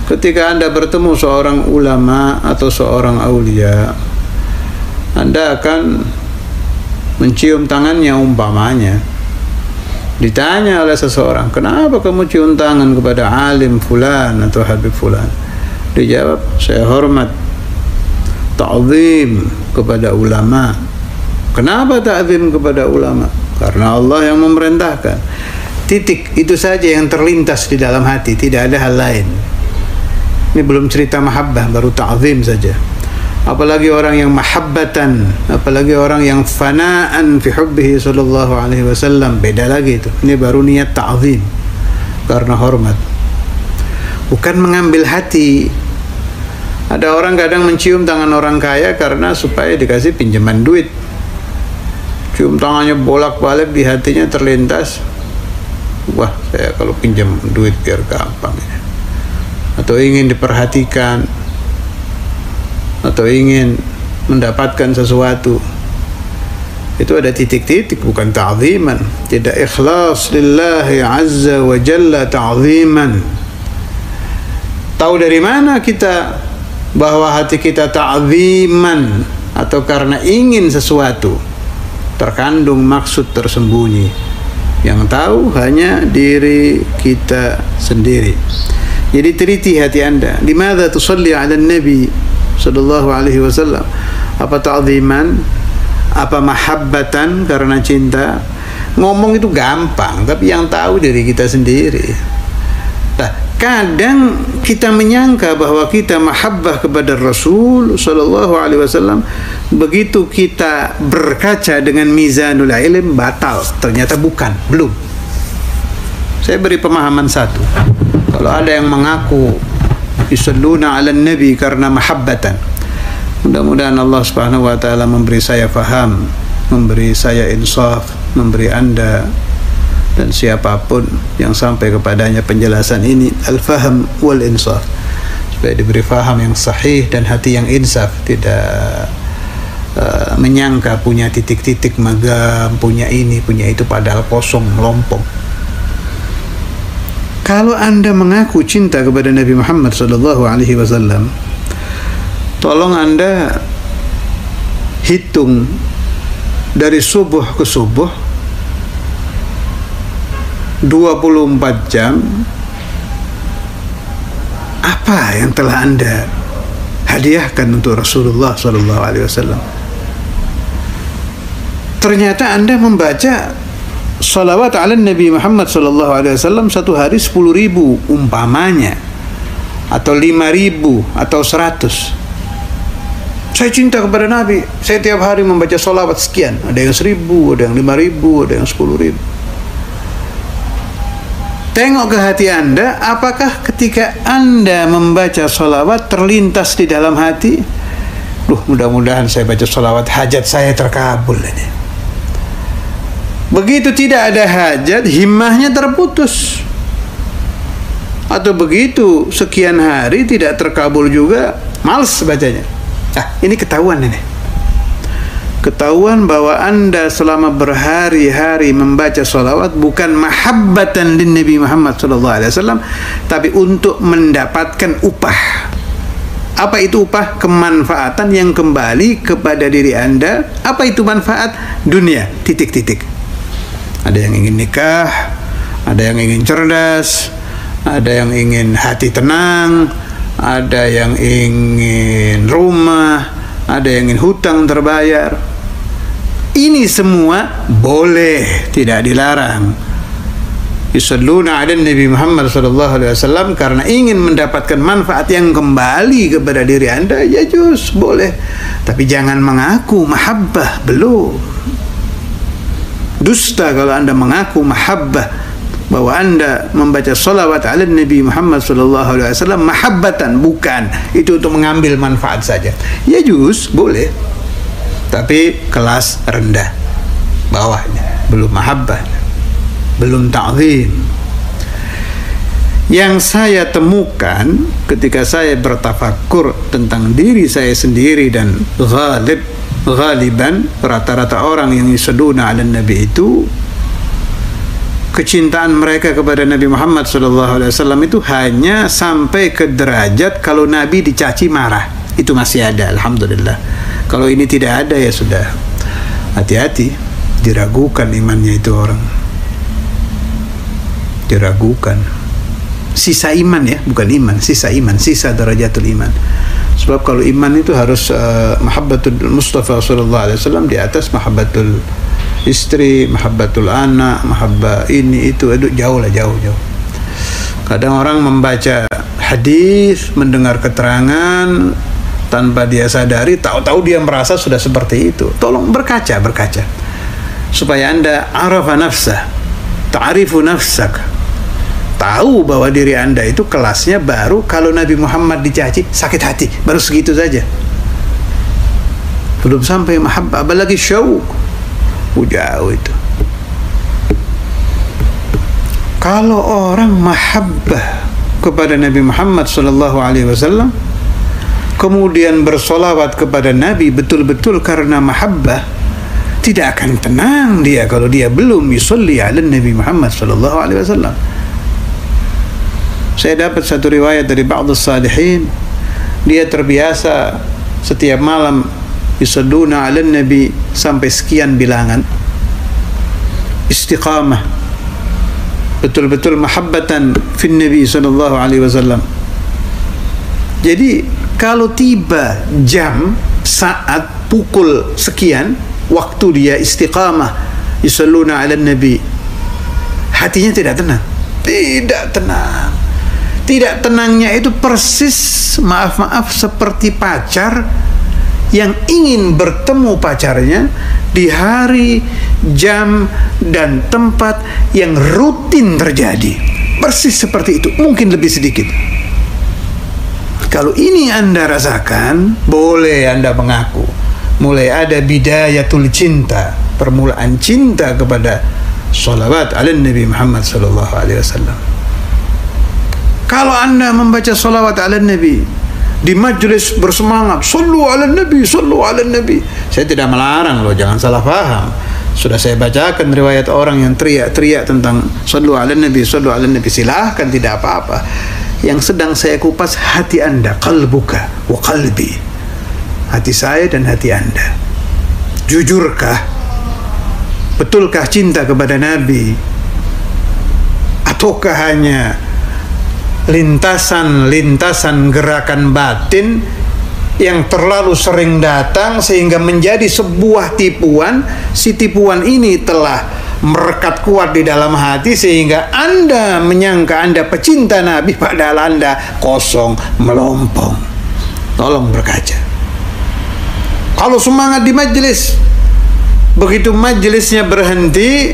Ketika Anda bertemu seorang ulama atau seorang aulia, Anda akan mencium tangannya umpamanya. Ditanya oleh seseorang, kenapa kamu cium tangan kepada alim fulan atau habib fulan? Dijawab, saya hormat, ta'zim kepada ulama. Kenapa ta'zim kepada ulama? Karena Allah yang memerintahkan. Titik, itu saja yang terlintas di dalam hati, tidak ada hal lain. Ini belum cerita mahabbah, baru ta'zim saja. Apalagi orang yang mahabbatan, apalagi orang yang fanaan fi hubbihi sallallahu alaihi wasallam, beda lagi itu. Ini baru niat ta'zim karena hormat, bukan mengambil hati. Ada orang kadang mencium tangan orang kaya karena supaya dikasih pinjaman duit. Cium tangannya bolak-balik, di hatinya terlintas, wah, saya kalau pinjam duit biar gampang ya. Atau ingin diperhatikan, atau ingin mendapatkan sesuatu. Itu ada titik-titik, bukan ta'ziman. Tidak ikhlas lillahi azza wa jalla ta'ziman. Tahu dari mana kita bahwa hati kita ta'ziman atau karena ingin sesuatu? Terkandung maksud tersembunyi yang tahu hanya diri kita sendiri. Jadi teliti hati Anda. Limadza tusalli 'ala Nabi sallallahu alaihi wasallam? Apa ta'ziman? Apa mahabbatan karena cinta? Ngomong itu gampang, tapi yang tahu diri kita sendiri. Nah, kadang kita menyangka bahwa kita mahabbah kepada Rasul sallallahu alaihi wasallam, begitu kita berkaca dengan mizanul ilm batal. Ternyata bukan, belum. Saya beri pemahaman satu. Kalau ada yang mengaku yusalluna 'alan nabi karena mahabbatan, mudah-mudahan Allah Subhanahu wa taala memberi saya faham, memberi saya insaf, memberi Anda dan siapapun yang sampai kepadanya penjelasan ini al-faham wal insaf, supaya diberi faham yang sahih dan hati yang insaf, tidak menyangka punya titik-titik magam, punya ini, punya itu, padahal kosong, melompong. Kalau Anda mengaku cinta kepada Nabi Muhammad sallallahu alaihi wasallam, tolong Anda hitung dari subuh ke subuh 24 jam apa yang telah Anda hadiahkan untuk Rasulullah sallallahu alaihi wasallam. Ternyata Anda membaca salawat ala Nabi Muhammad sallallahu alaihi wasallam satu hari 10.000 umpamanya, atau 5.000 atau 100. Saya cinta kepada Nabi, saya tiap hari membaca salawat sekian. Ada yang 1.000, ada yang 5.000, ada yang 10.000. Tengok ke hati Anda, apakah ketika Anda membaca salawat terlintas di dalam hati, mudah-mudahan saya baca salawat hajat saya terkabul ini. Begitu tidak ada hajat, himmahnya terputus. Atau begitu sekian hari tidak terkabul juga, males bacanya. Ini ketahuan ini. Ketahuan bahwa Anda selama berhari-hari membaca salawat bukan mahabbatan lin Nabi Muhammad sallallahu alaihi wasallam, tapi untuk mendapatkan upah. Apa itu upah? Kemanfaatan yang kembali kepada diri Anda. Apa itu manfaat? Dunia, titik-titik. Ada yang ingin nikah, ada yang ingin cerdas, ada yang ingin hati tenang, ada yang ingin rumah, ada yang ingin hutang terbayar. Ini semua boleh, tidak dilarang. Yusalluna 'alan Nabi Muhammad sallallahu alaihi wasallam karena ingin mendapatkan manfaat yang kembali kepada diri Anda, ya juz, boleh. Tapi jangan mengaku mahabbah, belum. Dusta kalau Anda mengaku mahabbah, bahwa Anda membaca salawat ala Nabi Muhammad sallallahu alaihi wasallam mahabbatan, bukan. Itu untuk mengambil manfaat saja. Ya juz, boleh. Tapi kelas rendah, bawahnya, belum mahabbah, belum ta'zim. Yang saya temukan ketika saya bertafakur tentang diri saya sendiri, dan ghaliban rata-rata orang yang yusalluna 'alan nabi itu kecintaan mereka kepada Nabi Muhammad SAW itu hanya sampai ke derajat kalau Nabi dicaci marah, itu masih ada, alhamdulillah. Kalau ini tidak ada, ya sudah, hati-hati, diragukan imannya itu orang, diragukan. Sisa iman, ya, bukan iman, sisa iman, sisa darajatul iman. Sebab kalau iman itu harus mahabbatul Mustafa SAW di atas mahabbatul istri, mahabbatul anak, mahabbah ini itu, jauh lah, jauh. Kadang orang membaca hadis, mendengar keterangan tanpa dia sadari, tahu-tahu dia merasa sudah seperti itu. Tolong berkaca supaya Anda arafa nafsah, ta'rifu nafsak, tahu bahwa diri Anda itu kelasnya baru kalau Nabi Muhammad dicaci sakit hati, baru segitu saja, belum sampai mahabbah, apalagi syauq, jauh itu. Kalau orang mahabbah kepada Nabi Muhammad SAW, kemudian bersolawat kepada Nabi betul-betul karena mahabbah, tidak akan tenang dia kalau dia belum yusolli ala Nabi Muhammad SAW. Saya dapat satu riwayat dari ba'dus salihin, dia terbiasa setiap malam yusalluna ala Nabi sampai sekian bilangan, istiqamah, betul-betul mahabbatan fin Nabi SAW. Jadi kalau tiba jam, saat, pukul sekian, waktu dia istiqamah yusalluna ala Nabi, hatinya tidak tenang, tidak tenangnya itu persis, maaf seperti pacar yang ingin bertemu pacarnya di hari, jam, dan tempat yang rutin terjadi. Persis seperti itu, mungkin lebih sedikit. Kalau ini Anda rasakan, boleh Anda mengaku mulai ada bidayatul cinta, permulaan cinta kepada sholawat ala Nabi Muhammad SAW. Kalau Anda membaca sholawat ala Nabi di majlis bersemangat, sallu ala Nabi, sallu ala Nabi. Saya tidak melarang loh, jangan salah paham. Sudah saya bacakan riwayat orang yang teriak-teriak tentang sallu ala Nabi, sallu ala Nabi. Silahkan, tidak apa-apa. Yang sedang saya kupas hati Anda, qalbuka wa qalbi, hati saya dan hati Anda. Jujurkah? Betulkah cinta kepada Nabi? Ataukah hanya lintasan gerakan batin yang terlalu sering datang sehingga menjadi sebuah tipuan? Si tipuan ini telah merekat kuat di dalam hati sehingga Anda menyangka Anda pecinta Nabi, padahal Anda kosong, melompong. Tolong berkaca. Kalau semangat di majelis, begitu majelisnya berhenti,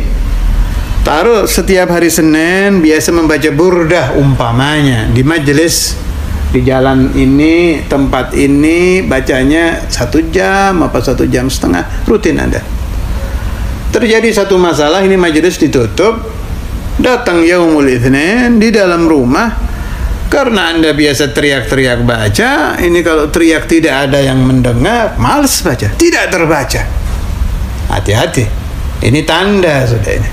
taruh setiap hari Senin biasa membaca burdah umpamanya di majelis, di jalan ini, tempat ini, bacanya 1 jam apa 1 jam setengah, rutin Anda. Terjadi satu masalah, ini majelis ditutup, datang yaumul itsnin di dalam rumah, karena Anda biasa teriak-teriak baca, ini kalau teriak tidak ada yang mendengar, males baca, tidak terbaca. Hati-hati, ini tanda sudah, ini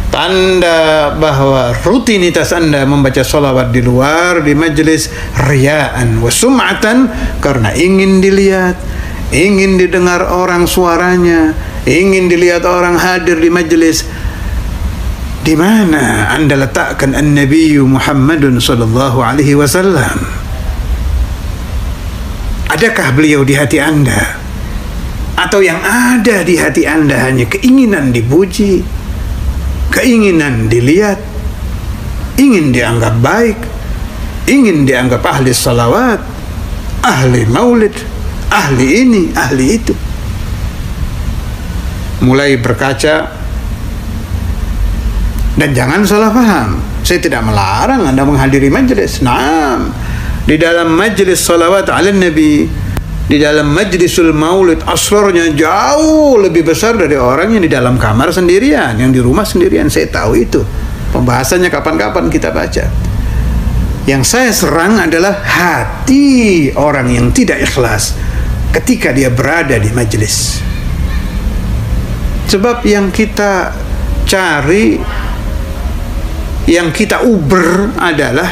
tanda bahwa rutinitas Anda membaca sholawat di luar, di majelis, riyaan wa sum'atan, karena ingin dilihat, ingin didengar orang suaranya, ingin dilihat orang hadir di majelis. Di mana Anda letakkan an-Nabi Muhammadun sallallahu alaihi wasallam? Adakah beliau di hati Anda? Atau yang ada di hati Anda hanya keinginan dipuji, keinginan dilihat, ingin dianggap baik, ingin dianggap ahli salawat, ahli maulid, ahli ini, ahli itu? Mulai berkaca, dan jangan salah paham, saya tidak melarang Anda menghadiri majelis. Naam, di dalam majelis salawat ala Nabi, di dalam majlisul maulid, asrarnya jauh lebih besar dari orang yang di dalam kamar sendirian, yang di rumah sendirian. Saya tahu itu. Pembahasannya kapan-kapan kita baca. Yang saya serang adalah hati orang yang tidak ikhlas ketika dia berada di majelis. Sebab yang kita cari yang kita uber adalah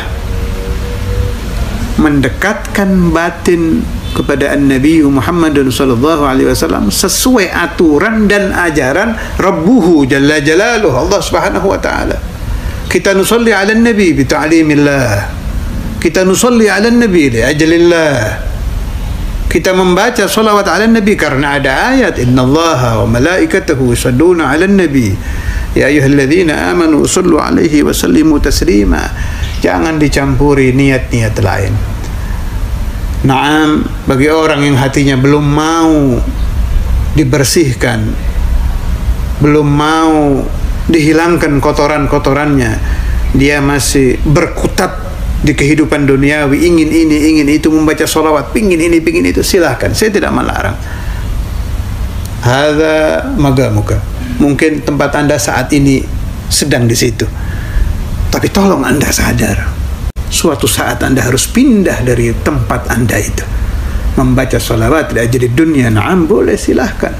mendekatkan batin kepada Nabi Muhammad sallallahu alaihi wasallam sesuai aturan dan ajaran Rabbuhu jalla jalaluhu, Allah Subhanahu wa taala. Kita nusalli ala Nabi bi ta'limillah. Kita nusalli ala Nabi li ajlillah. Kita membaca salawat ala Nabi karena ada ayat innallaha wa malaikatahu yusalluna ala Nabi ya ayyuhalladzina amanu sallu alaihi wa sallimu taslima. Jangan dicampuri niat-niat lain. Naam, bagi orang yang hatinya belum mau dibersihkan, belum mau dihilangkan kotoran-kotorannya, dia masih berkutat di kehidupan duniawi, ingin ini, ingin itu, membaca sholawat, pingin ini, pingin itu, silahkan, saya tidak melarang. Hadza magamuka. Mungkin tempat Anda saat ini sedang di situ, tapi tolong Anda sadar, suatu saat Anda harus pindah dari tempat Anda itu. Membaca sholawat tidak jadi dunia, naam, boleh, silahkan.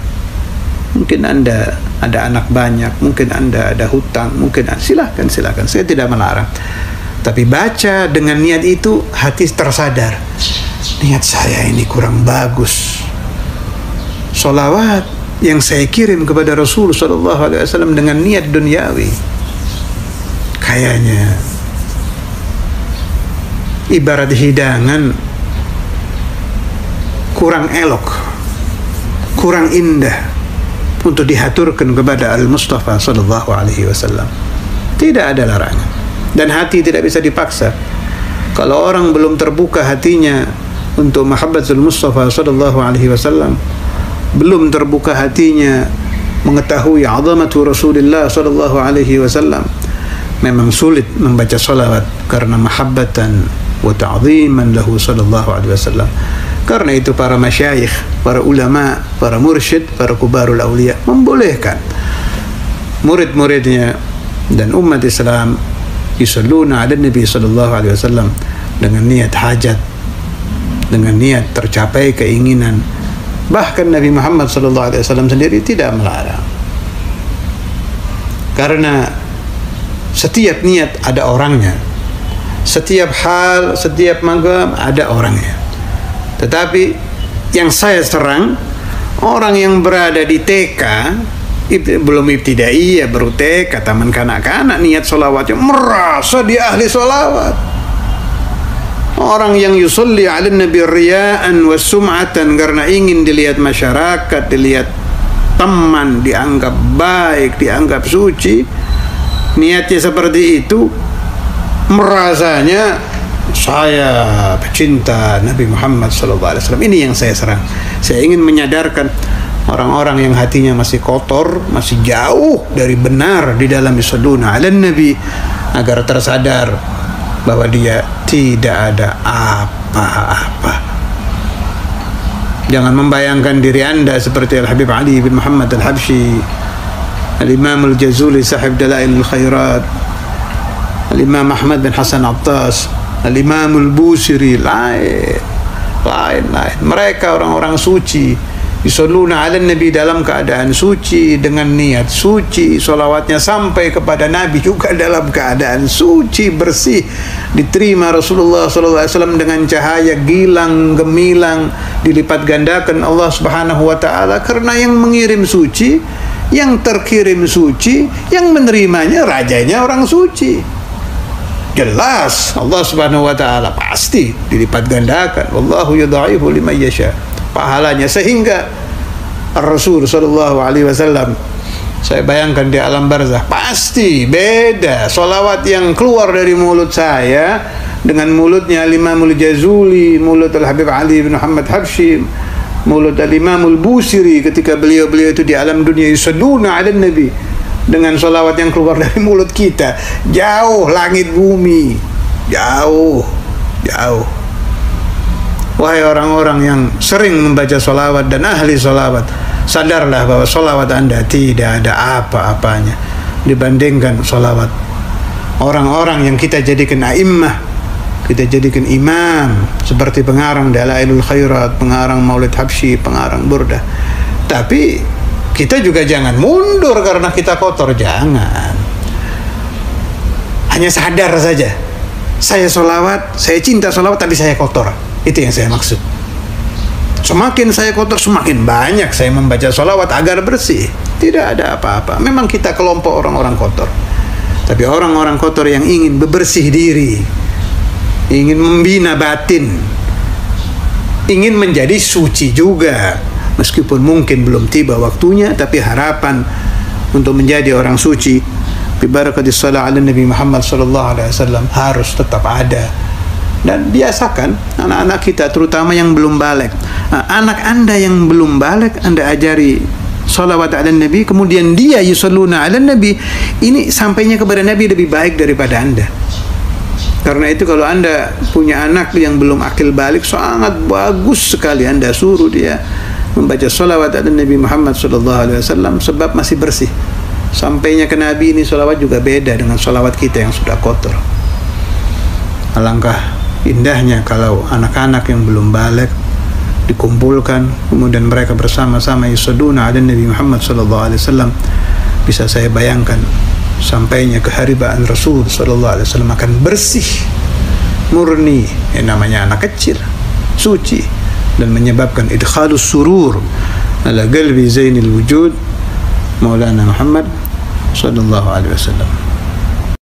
Mungkin Anda ada anak banyak, mungkin Anda ada hutang, mungkin silahkan, saya tidak melarang. Tapi baca dengan niat itu, hati tersadar, niat saya ini kurang bagus. Sholawat yang saya kirim kepada Rasul SAW dengan niat duniawi, kayaknya ibarat hidangan kurang elok, kurang indah untuk dihaturkan kepada Al-Mustafa sallallahu alaihi wasallam. Tidak ada larangan, dan hati tidak bisa dipaksa. Kalau orang belum terbuka hatinya untuk mahabbatul Mustafa sallallahu alaihi wasallam, belum terbuka hatinya mengetahui azamatu Rasulullah sallallahu alaihi wasallam, memang sulit membaca salawat karena mahabbatan wa ta'ziman lahu sallallahu alaihi wasallam. Karena itu para masyayikh, para ulama, para mursyid, para kubarul awliya membolehkan murid-muridnya dan umat Islam yusalluna ala Nabi sallallahu alaihi wasallam dengan niat hajat, dengan niat tercapai keinginan. Bahkan Nabi Muhammad sallallahu alaihi wasallam sendiri tidak melarang. Karena setiap niat ada orangnya, setiap hal, setiap maqam ada orangnya. Tetapi yang saya serang, orang yang berada di TK, belum ibtidaiyah, baru TK, taman kanak-kanak, niat sholawatnya merasa dia ahli sholawat. Orang yang yusalli ala Nabi riya'an wa sum'atan, karena ingin dilihat masyarakat, dilihat teman, dianggap baik, dianggap suci, niatnya seperti itu, merasanya saya pecinta Nabi Muhammad SAW. Ini yang saya serang. Saya ingin menyadarkan orang-orang yang hatinya masih kotor, masih jauh dari benar di dalam yusalluna ala Nabi, agar tersadar bahwa dia tidak ada apa-apa. Jangan membayangkan diri Anda seperti Al-Habib Ali bin Muhammad Al-Habsyi, Al-Imam Al-Jazuli sahib Dalailul Khairat, Al-Imam Ahmad bin Hasan Attas, Al-Imam Al-Busiri. Lain. Mereka orang-orang suci, yusalluna ala Nabi dalam keadaan suci, dengan niat suci, solawatnya sampai kepada Nabi juga dalam keadaan suci, bersih, diterima Rasulullah SAW dengan cahaya gilang gemilang, dilipat gandakan Allah Subhanahu wa taala, karena yang mengirim suci, yang terkirim suci, yang menerimanya rajanya orang suci. Jelas Allah Subhanahu wa taala pasti dilipat gandakan, wallahu yudha'ifu liman yasha, pahalanya. Sehingga Rasul sallallahu alaihi wasallam, saya bayangkan di alam barzah pasti beda solawat yang keluar dari mulut saya dengan mulutnya Al-Imam Al-Jazuli, mulut Al-Habib Ali bin Muhammad Habsyi, mulut Al-Imam Al-Busiri ketika beliau-beliau itu di alam dunia yusalluna ala Nabi, dengan solawat yang keluar dari mulut kita, jauh langit bumi, jauh. Wahai orang-orang yang sering membaca solawat dan ahli solawat, sadarlah bahwa solawat Anda tidak ada apa-apanya dibandingkan solawat orang-orang yang kita jadikan a'immah, kita jadikan imam, seperti pengarang Dalailul Khairat, pengarang Maulid Habsyi, pengarang Burdah. Tapi kita juga jangan mundur karena kita kotor, jangan. hanya sadar saja, saya sholawat, saya cinta sholawat, tapi saya kotor. Itu yang saya maksud. Semakin saya kotor, semakin banyak saya membaca sholawat agar bersih. Tidak ada apa-apa. Memang kita kelompok orang-orang kotor. Tapi orang-orang kotor yang ingin bebersih diri, ingin membina batin, ingin menjadi suci juga, meskipun mungkin belum tiba waktunya, tapi harapan untuk menjadi orang suci bi barakatis shalah ala Nabi Muhammad sallallahu alaihi wasallam harus tetap ada. Dan biasakan anak-anak kita, terutama yang belum balik. Nah, anak Anda yang belum balik, Anda ajari salawat ala Nabi, kemudian dia yusalluna ala Nabi, ini sampainya kepada Nabi lebih baik daripada Anda. Karena itu kalau Anda punya anak yang belum akil balik, sangat bagus sekali Anda suruh dia membaca salawat ala Nabi Muhammad SAW, sebab masih bersih. Sampainya ke Nabi ini salawat juga beda dengan salawat kita yang sudah kotor. Alangkah indahnya kalau anak-anak yang belum balik dikumpulkan, kemudian mereka bersama-sama yusalluna ala Nabi Muhammad SAW. Bisa saya bayangkan sampainya keharibaan Rasul sallallahu alaihi wasallam akan bersih, murni, yang namanya anak kecil, suci, dan menyebabkan idkhalus surur ala qalbi zainil wujud Maulana Muhammad sallallahu alaihi wasallam.